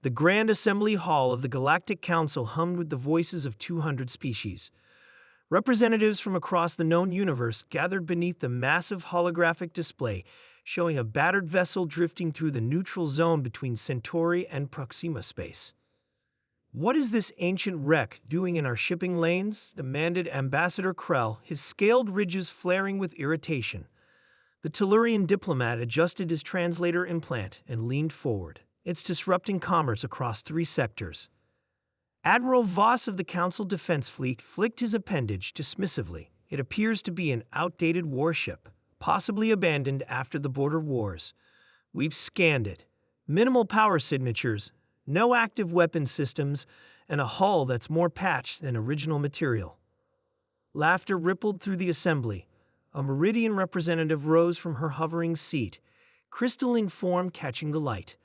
The Grand Assembly Hall of the Galactic Council hummed with the voices of 200 species. Representatives from across the known universe gathered beneath the massive holographic display, showing a battered vessel drifting through the neutral zone between Centauri and Proxima space. "What is this ancient wreck doing in our shipping lanes?" demanded Ambassador Krell, his scaled ridges flaring with irritation. The Tellurian diplomat adjusted his translator implant and leaned forward. "It's disrupting commerce across 3 sectors." Admiral Voss of the Council Defense Fleet flicked his appendage dismissively. "It appears to be an outdated warship, possibly abandoned after the border wars. We've scanned it. Minimal power signatures, no active weapon systems, and a hull that's more patched than original material." Laughter rippled through the assembly. A Meridian representative rose from her hovering seat, crystalline form catching the light.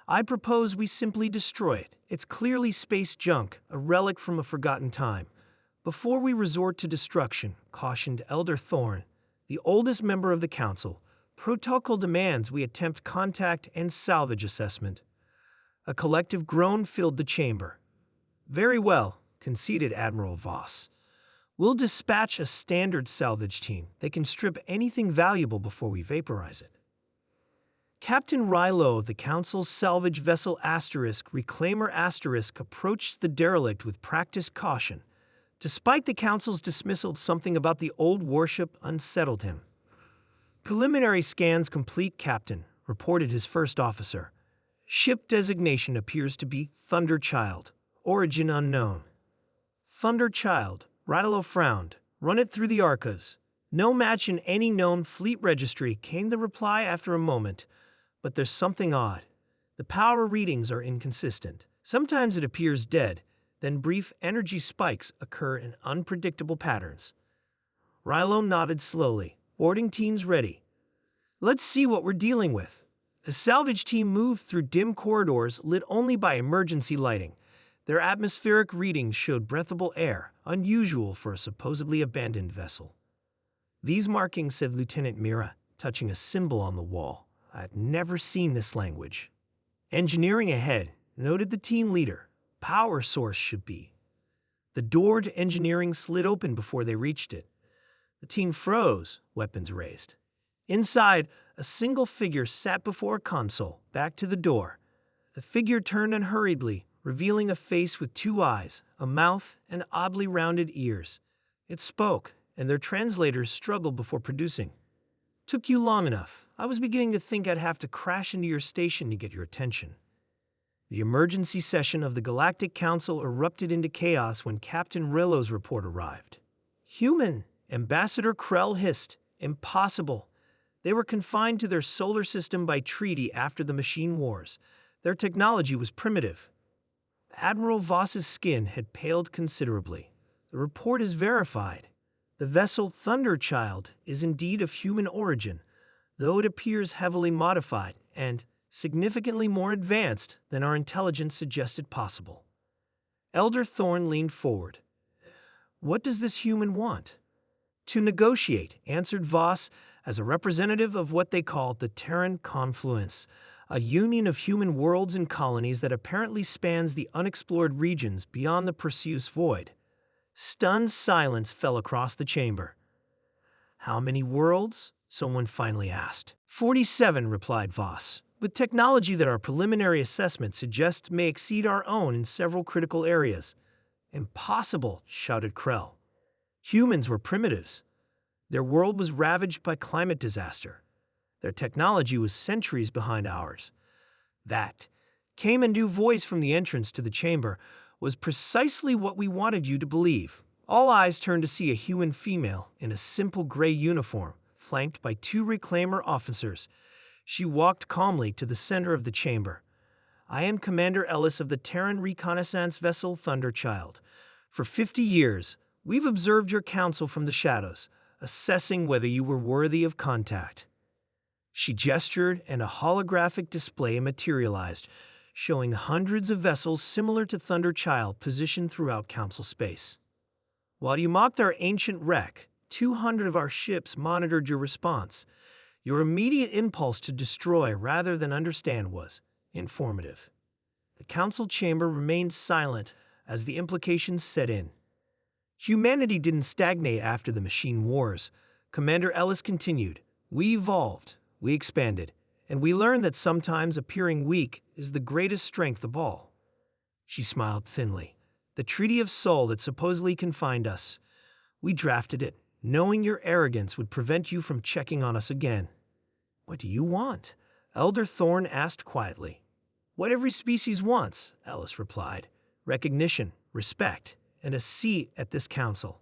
"I propose we simply destroy it. It's clearly space junk, a relic from a forgotten time. Before we resort to destruction," cautioned Elder Thorn, the oldest member of the council, "protocol demands we attempt contact and salvage assessment." A collective groan filled the chamber. "Very well," conceded Admiral Voss. "We'll dispatch a standard salvage team. They can strip anything valuable before we vaporize it." Captain Rilo of the Council's salvage vessel Reclaimer approached the derelict with practiced caution. Despite the Council's dismissal, something about the old warship unsettled him. "Preliminary scans complete, Captain," reported his first officer. "Ship designation appears to be Thunderchild. Origin unknown." "Thunderchild," Rilo frowned. "Run it through the Arcas." "No match in any known fleet registry," came the reply after a moment. "But there's something odd. The power readings are inconsistent. Sometimes it appears dead, then brief energy spikes occur in unpredictable patterns." Rilo nodded slowly. "Boarding teams ready. Let's see what we're dealing with." The salvage team moved through dim corridors lit only by emergency lighting. Their atmospheric readings showed breathable air, unusual for a supposedly abandoned vessel. "These markings," said Lieutenant Mira, touching a symbol on the wall. "I'd never seen this language." "Engineering ahead," noted the team leader. "Power source should be." The door to engineering slid open before they reached it. The team froze, weapons raised. Inside, a single figure sat before a console, back to the door. The figure turned unhurriedly, revealing a face with 2 eyes, a mouth, and oddly rounded ears. It spoke, and their translators struggled before producing. "Took you long enough. I was beginning to think I'd have to crash into your station to get your attention." The emergency session of the Galactic Council erupted into chaos when Captain Rilo's report arrived. "Human," Ambassador Krell hissed. "Impossible. They were confined to their solar system by treaty after the machine wars. Their technology was primitive." Admiral Voss's skin had paled considerably. "The report is verified. The vessel Thunderchild is indeed of human origin, though it appears heavily modified and significantly more advanced than our intelligence suggested possible." Elder Thorn leaned forward. "What does this human want?" "To negotiate," answered Voss, "as a representative of what they call the Terran Confluence, a union of human worlds and colonies that apparently spans the unexplored regions beyond the Perseus Void." Stunned silence fell across the chamber. "How many worlds?" someone finally asked. 47, replied Voss, "with technology that our preliminary assessment suggests may exceed our own in several critical areas." "Impossible," shouted Krell. "Humans were primitives. Their world was ravaged by climate disaster. Their technology was centuries behind ours. That," came a new voice from the entrance to the chamber, "was precisely what we wanted you to believe." All eyes turned to see a human female in a simple gray uniform, flanked by 2 reclaimer officers. She walked calmly to the center of the chamber. "I am Commander Ellis of the Terran reconnaissance vessel Thunderchild. For 50 years, we've observed your council from the shadows, assessing whether you were worthy of contact." She gestured, and a holographic display materialized, showing hundreds of vessels similar to Thunderchild positioned throughout Council space. "While you mocked our ancient wreck, 200 of our ships monitored your response. Your immediate impulse to destroy rather than understand was informative." The council chamber remained silent as the implications set in. Humanity didn't stagnate after the machine wars. Commander Ellis continued. We evolved, we expanded, and we learned that sometimes appearing weak is the greatest strength of all. She smiled thinly. The Treaty of Soul that supposedly confined us. We drafted it, knowing your arrogance would prevent you from checking on us again. What do you want? Elder Thorn asked quietly. What every species wants, Ellis replied. Recognition, respect, and a seat at this council.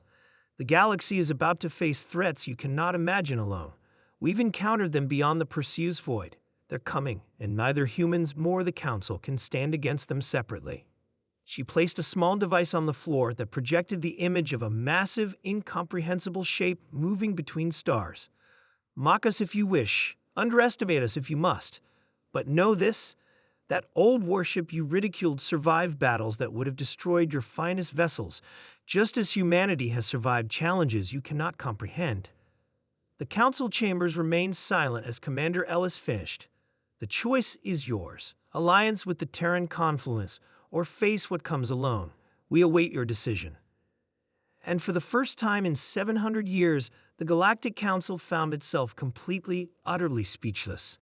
The galaxy is about to face threats you cannot imagine alone. We've encountered them beyond the Perseus void. They're coming, and neither humans nor the council can stand against them separately. She placed a small device on the floor that projected the image of a massive, incomprehensible shape moving between stars. Mock us if you wish, underestimate us if you must. But know this, that old warship you ridiculed survived battles that would have destroyed your finest vessels, just as humanity has survived challenges you cannot comprehend. The council chambers remained silent as Commander Ellis finished. The choice is yours. Alliance with the Terran Confluence, or face what comes alone. We await your decision. And for the first time in 700 years, the Galactic Council found itself completely, utterly speechless.